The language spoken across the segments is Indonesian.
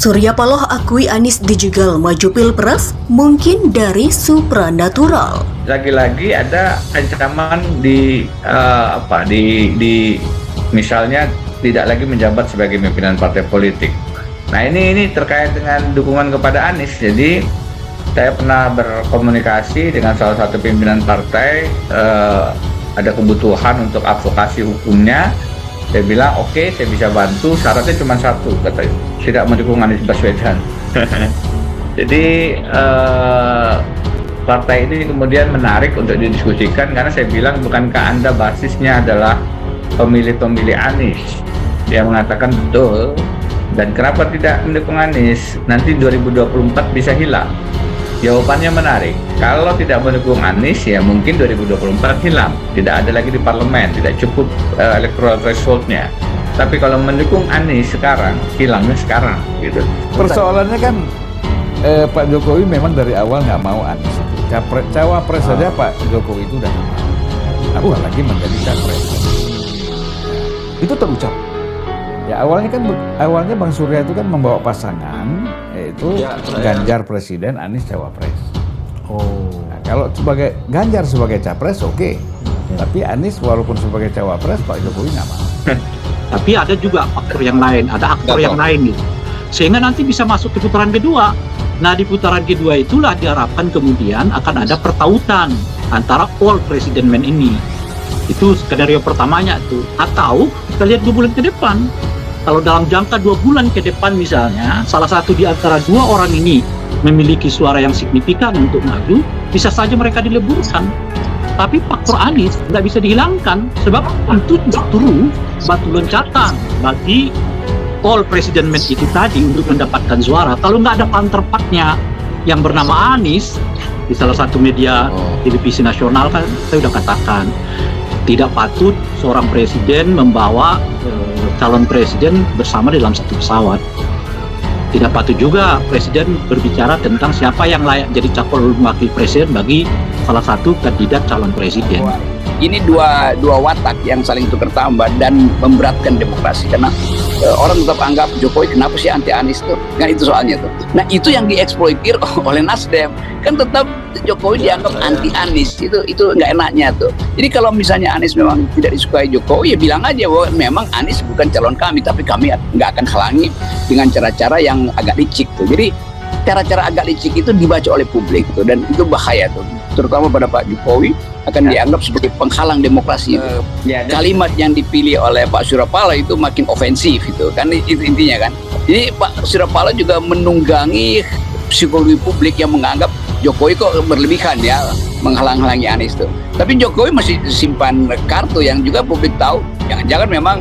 Surya Paloh akui Anies dijegal maju Pilpres mungkin dari supranatural. Lagi-lagi ada ancaman di misalnya tidak lagi menjabat sebagai pimpinan partai politik. Nah ini terkait dengan dukungan kepada Anies. Jadi saya pernah berkomunikasi dengan salah satu pimpinan partai, ada kebutuhan untuk advokasi hukumnya. Saya bilang oke, saya bisa bantu, syaratnya cuma satu, katanya, tidak mendukung Anies Baswedan. Jadi partai ini kemudian menarik untuk didiskusikan karena saya bilang bukankah Anda basisnya adalah pemilih-pemilih Anies. Dia mengatakan betul, dan kenapa tidak mendukung Anies? Nanti 2024 bisa hilang. Jawabannya menarik. Kalau tidak mendukung Anies, ya mungkin 2024 hilang. Tidak ada lagi di parlemen, tidak cukup electoral threshold-nya. Tapi kalau mendukung Anies sekarang, hilangnya sekarang, gitu. Persoalannya kan Pak Jokowi memang dari awal nggak mau Anies. Cawapres saja Pak Jokowi itu udah nggak mau. Apalagi menjadi capres. Itu terucap. Ya awalnya Bang Surya itu kan membawa pasangan, yaitu Ganjar presiden, Anies cawapres. Nah, kalau Ganjar sebagai capres oke. Tapi Anies walaupun sebagai cawapres Pak Jokowi nggak mau. Tapi ada juga faktor yang lain, ada aktor yang lain gitu. Sehingga nanti bisa masuk ke putaran kedua. Nah di putaran kedua itulah diharapkan kemudian akan ada pertautan antara all president men ini. Itu skenario pertamanya tuh. Atau kita lihat 2 bulan ke depan. Kalau dalam jangka 2 bulan ke depan misalnya, salah satu di antara 2 orang ini memiliki suara yang signifikan untuk maju, bisa saja mereka dileburkan. Tapi faktor Anies nggak bisa dihilangkan, sebab itu justru batu loncatan bagi all president men itu tadi untuk mendapatkan suara. Kalau nggak ada counterpartnya yang bernama Anies, di salah satu media televisi nasional kan saya sudah katakan, tidak patut seorang presiden membawa calon presiden bersama dalam satu pesawat. Tidak patut juga presiden berbicara tentang siapa yang layak jadi calon wakil presiden bagi salah satu kandidat calon presiden. Ini dua watak yang saling tukar tambah dan memberatkan demokrasi karena orang tetap anggap Jokowi kenapa sih anti Anies tuh, kan itu soalnya tuh. Nah itu yang dieksploitir oleh Nasdem, kan tetap Jokowi dianggap anti Anies, itu nggak enaknya tuh. Jadi kalau misalnya Anies memang tidak disukai Jokowi, ya bilang aja bahwa memang Anies bukan calon kami, tapi kami nggak akan halangi dengan cara-cara yang agak licik tuh. Jadi cara-cara agak licik itu dibaca oleh publik tuh, dan itu bahaya tuh, terutama pada Pak Jokowi akan dianggap sebagai penghalang demokrasi. Kalimat yang dipilih oleh Pak Surya Paloh itu makin ofensif itu kan, itu intinya kan. Jadi Pak Surya Paloh juga menunggangi psikologi publik yang menganggap Jokowi kok berlebihan ya menghalang-halangi Anies tuh. Tapi Jokowi masih simpan kartu yang juga publik tahu. Jangan-jangan memang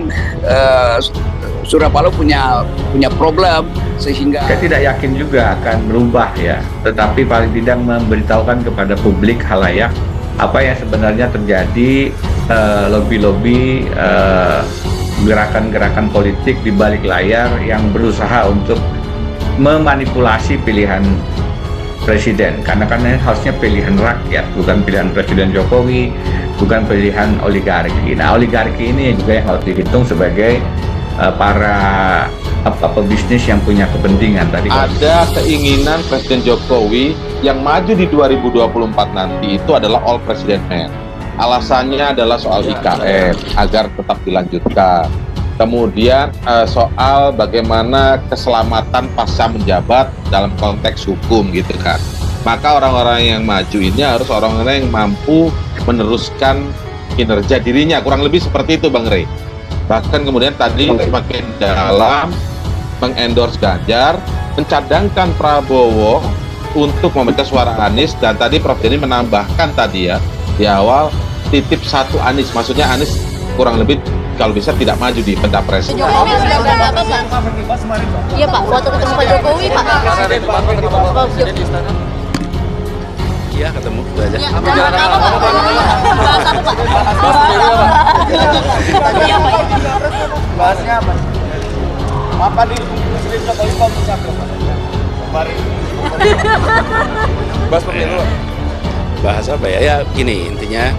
Surya Paloh punya problem sehingga saya tidak yakin juga akan berubah ya. Tetapi paling tidak memberitahukan kepada publik halayak apa yang sebenarnya terjadi, lobby-lobby, gerakan-gerakan politik di balik layar yang berusaha untuk memanipulasi pilihan presiden. Karena kan ini harusnya pilihan rakyat, bukan pilihan Presiden Jokowi, bukan pilihan oligarki. Nah oligarki ini juga yang harus dihitung sebagai para pebisnis yang punya kepentingan tadi. Ada keinginan Presiden Jokowi yang maju di 2024 nanti itu adalah all president men. Alasannya adalah soal IKN agar tetap dilanjutkan. Kemudian soal bagaimana keselamatan pasca menjabat dalam konteks hukum gitu kan. Maka orang-orang yang maju ini harus orang-orang yang mampu meneruskan kinerja dirinya, kurang lebih seperti itu Bang Rey. Bahkan kemudian tadi semakin dalam mengendorse Ganjar, mencadangkan Prabowo untuk memecah suara Anies, dan tadi Prof Denny menambahkan tadi ya di awal titip 1 Anies, maksudnya Anies kurang lebih kalau bisa tidak maju di pencapres. Jokowi sudah berapa Pak? Iya Pak, waktu ketemu Pak Jokowi Pak. Iya ketemu itu aja. Ya, apa Pak? Bahas apa Pak? Iya Pak. Bahasnya apa? Apa di Presiden Jokowi mau mencapai kemarin? Bahas pemilu. Bahas apa ya? Ya gini intinya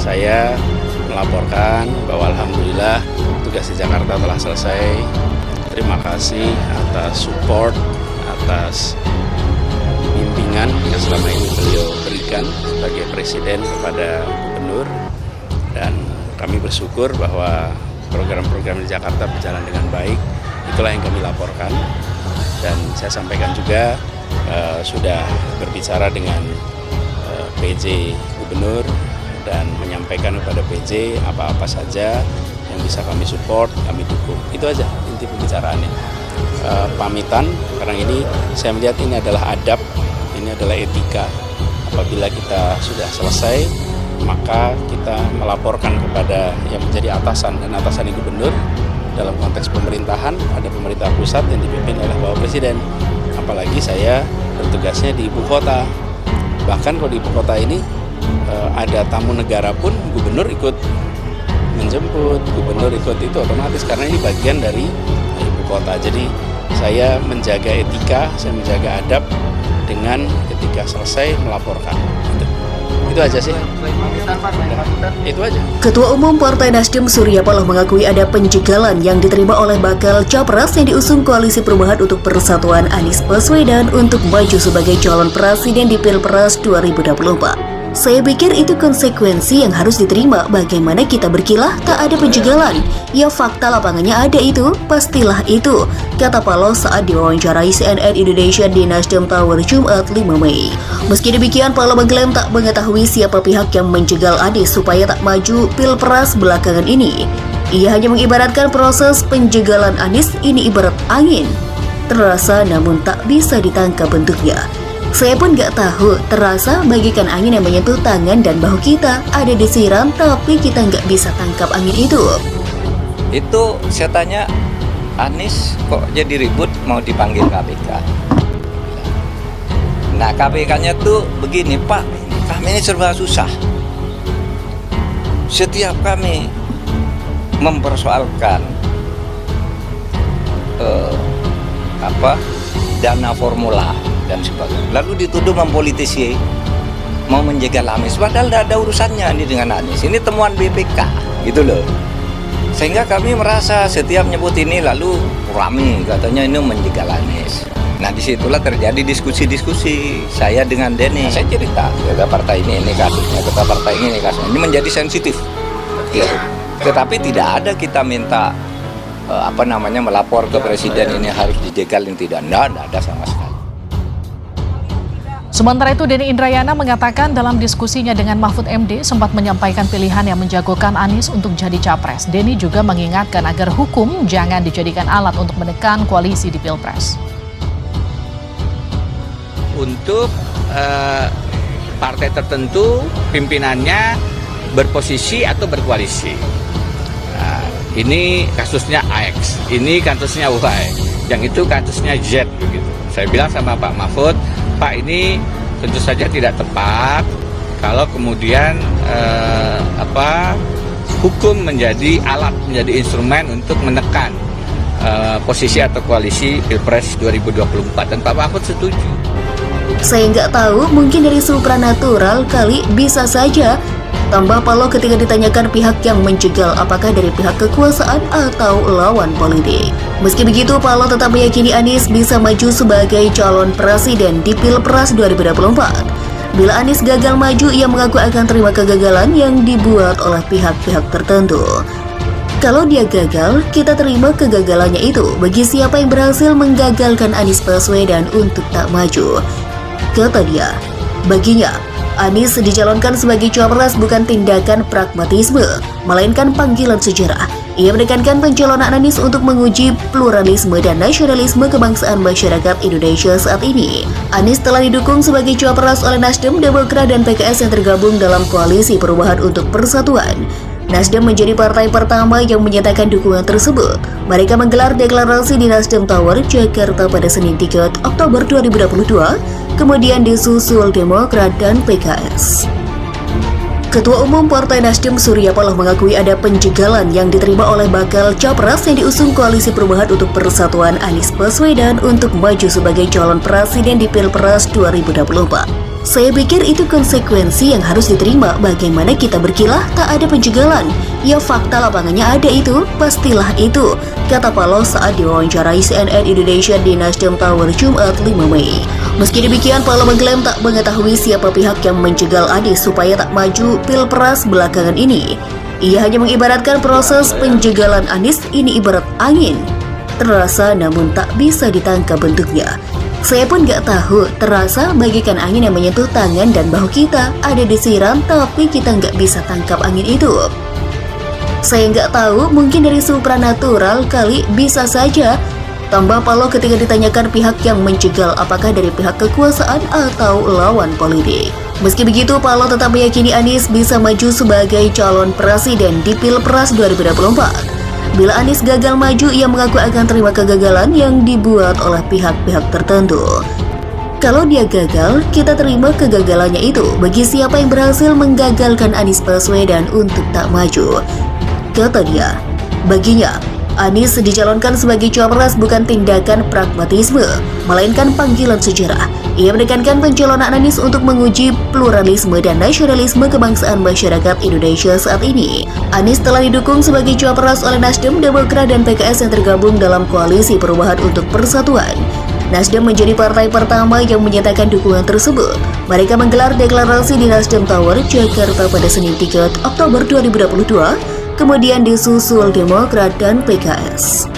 saya melaporkan bahwa alhamdulillah tugas di Jakarta telah selesai. terima kasih atas support, atas bimbingan yang selama ini beliau berikan sebagai presiden kepada gubernur, dan kami bersyukur bahwa program-program di Jakarta berjalan dengan baik. Itulah yang kami laporkan, dan saya sampaikan juga sudah berbicara dengan PJ Gubernur dan menyampaikan kepada PJ apa-apa saja yang bisa kami support, kami dukung. Itu aja inti pembicaraannya. Pamitan, karena ini saya melihat ini adalah adab, ini adalah etika. Apabila kita sudah selesai, maka kita melaporkan kepada yang menjadi atasan, dan atasan ini gubernur. Dalam konteks pemerintahan, ada pemerintah pusat yang dipimpin oleh Bapak Presiden. Apalagi saya bertugasnya di ibu kota. Bahkan kalau di ibu kota ini ada tamu negara pun gubernur ikut menjemput, gubernur ikut, itu otomatis karena ini bagian dari ibu kota. Jadi saya menjaga etika, saya menjaga adab dengan ketika selesai melaporkan. Itu aja sih. Itu aja. Ketua Umum Partai Nasdem Surya Paloh mengakui ada penjagalan yang diterima oleh bakal capres yang diusung Koalisi Perubahan untuk Persatuan Anies Baswedan untuk maju sebagai calon presiden di Pilpres 2024. Saya pikir itu konsekuensi yang harus diterima. Bagaimana kita berkilah tak ada penjagalan? Ya fakta lapangannya ada itu, pastilah itu, kata Paloh saat diwawancarai CNN Indonesia di Nasdem Tower Jumat 5 Mei. Meski demikian, Paloh mengklaim tak mengetahui siapa pihak yang menjegal Anies supaya tak maju Pilpres belakangan ini. Ia hanya mengibaratkan proses penjegalan Anies ini ibarat angin. Terasa namun tak bisa ditangkap bentuknya. Saya pun gak tahu, terasa bagikan angin yang menyentuh tangan dan bahu kita. Ada desiran tapi kita gak bisa tangkap angin itu. Itu saya tanya, Anies kok jadi ribut mau dipanggil KPK. Nah KPK-nya tuh begini, Pak, kami ini serba susah. Setiap kami mempersoalkan dana formula dan sebagainya, lalu dituduh mempolitisi, mau menjegal Anies, padahal tidak ada urusannya ini dengan Anies. Ini temuan BPK gitu loh. Sehingga kami merasa setiap nyebut ini lalu rame katanya ini menjegal Anies. Nah disitulah terjadi diskusi-diskusi saya dengan Denny. Saya cerita ketua partai ini kasusnya, ketua partai ini kasusnya. Ini menjadi sensitif. Ya. Tetapi tidak ada kita minta melapor ke presiden ini harus dijegal, ini tidak ada sama sekali. Sementara itu, Denny Indrayana mengatakan dalam diskusinya dengan Mahfud MD sempat menyampaikan pilihan yang menjagokan Anies untuk jadi capres. Denny juga mengingatkan agar hukum jangan dijadikan alat untuk menekan koalisi di Pilpres. Untuk partai tertentu, pimpinannya berposisi atau berkoalisi. Nah, ini kasusnya X, ini kasusnya Y, yang itu kasusnya Z begitu. Saya bilang sama Pak Mahfud, Pak, ini tentu saja tidak tepat kalau kemudian hukum menjadi alat, menjadi instrumen untuk menekan posisi atau koalisi Pilpres 2024, dan Pak Mahfud setuju. Saya nggak tahu, mungkin dari supranatural kali, bisa saja. Tambah Paloh ketika ditanyakan pihak yang menjegal apakah dari pihak kekuasaan atau lawan politik. Meski begitu, Paloh tetap meyakini Anies bisa maju sebagai calon presiden di Pilpres 2024. Bila Anies gagal maju, ia mengaku akan terima kegagalan yang dibuat oleh pihak-pihak tertentu. Kalau dia gagal, kita terima kegagalannya itu bagi siapa yang berhasil menggagalkan Anies Baswedan untuk tak maju. Kata dia, baginya, Anies dicalonkan sebagai capres bukan tindakan pragmatisme, melainkan panggilan sejarah. Ia menekankan pencalonan Anies untuk menguji pluralisme dan nasionalisme kebangsaan masyarakat Indonesia saat ini. Anies telah didukung sebagai capres oleh Nasdem, Demokrat, dan PKS yang tergabung dalam Koalisi Perubahan untuk Persatuan. Nasdem menjadi partai pertama yang menyatakan dukungan tersebut. Mereka menggelar deklarasi di Nasdem Tower, Jakarta pada Senin 3 Oktober 2022, kemudian disusul Demokrat dan PKS. Ketua Umum Partai Nasdem Surya Paloh mengakui ada penjegalan yang diterima oleh bakal capres yang diusung Koalisi Perubahan untuk Persatuan Anies Baswedan untuk maju sebagai calon presiden di Pilpres 2024. Saya pikir itu konsekuensi yang harus diterima. Bagaimana kita berkilah tak ada penjagalan. Ya fakta lapangannya ada itu, pastilah itu, kata Paloh saat diwawancarai CNN Indonesia di Nasdem Tower Jumat 5 Mei. Meski demikian, Paloh mengklaim tak mengetahui siapa pihak yang menjegal Anies supaya tak maju pilpres belakangan ini. Ia hanya mengibaratkan proses penjegalan Anies ini ibarat angin. Terasa namun tak bisa ditangkap bentuknya. Saya pun gak tahu, terasa bagikan angin yang menyentuh tangan dan bahu kita, ada disiram tapi kita gak bisa tangkap angin itu. Saya nggak tahu, mungkin dari supranatural kali, bisa saja. Tambah Paloh ketika ditanyakan pihak yang menjegal apakah dari pihak kekuasaan atau lawan politik. Meski begitu, Paloh tetap meyakini Anies bisa maju sebagai calon presiden di Pilpres 2024. Bila Anies gagal maju, ia mengaku akan terima kegagalan yang dibuat oleh pihak-pihak tertentu. Kalau dia gagal, kita terima kegagalannya itu. Bagi siapa yang berhasil menggagalkan Anies Baswedan untuk tak maju, kata dia. Baginya, Anies dicalonkan sebagai cawapres bukan tindakan pragmatisme, melainkan panggilan sejarah. Ia menekankan pencalonan Anies untuk menguji pluralisme dan nasionalisme kebangsaan masyarakat Indonesia saat ini. Anies telah didukung sebagai cawapres oleh Nasdem, Demokrat, dan PKS yang tergabung dalam Koalisi Perubahan untuk Persatuan. Nasdem menjadi partai pertama yang menyatakan dukungan tersebut. Mereka menggelar deklarasi di Nasdem Tower, Jakarta pada Senin 3 Oktober 2022, kemudian disusul Demokrat dan PKS.